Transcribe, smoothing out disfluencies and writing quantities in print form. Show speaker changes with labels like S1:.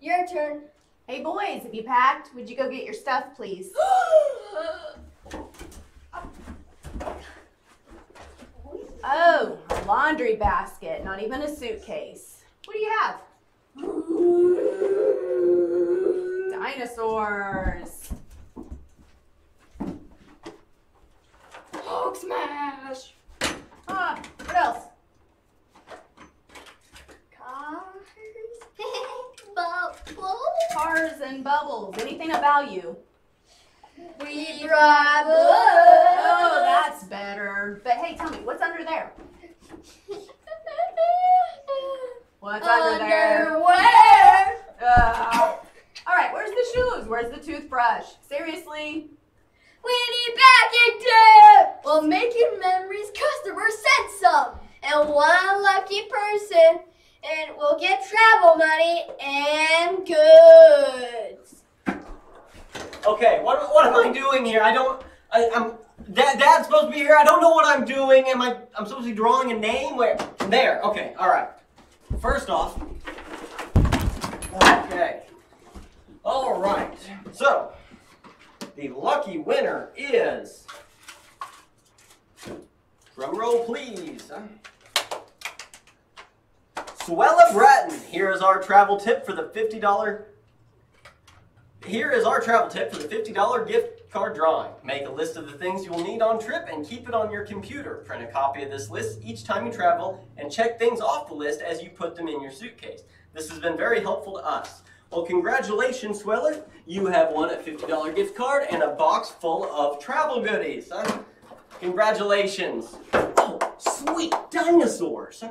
S1: Your turn.
S2: Hey boys, have you packed? Would you go get your stuff, please? Oh, a laundry basket, not even a suitcase. What do you have? Dinosaurs.
S1: Hulk smash.
S2: What else?
S1: Cars. Bubbles.
S2: Cars and bubbles. Anything of value.
S1: We drive.
S2: Oh, that's better. But hey, tell me, what's under there? What's under there?
S1: Underwear.
S2: All right, where's the shoes? Where's the toothbrush? Seriously?
S1: We need packing tape. Well, making memories, customer sent some. And one lucky person and will get travel money and goods.
S3: Okay, what am I doing here? Dad's supposed to be here. I don't know what I'm doing. I'm supposed to be drawing a name? Where? There. Okay, all right. First off, okay. All right. So, the lucky winner is, drum roll please, Swella Bratton. Here is our travel tip for the $50 gift card drawing. Make a list of the things you will need on trip and keep it on your computer. Print a copy of this list each time you travel and check things off the list as you put them in your suitcase. This has been very helpful to us. Well, congratulations, Sweller. You have won a $50 gift card and a box full of travel goodies. Congratulations. Oh, sweet dinosaurs.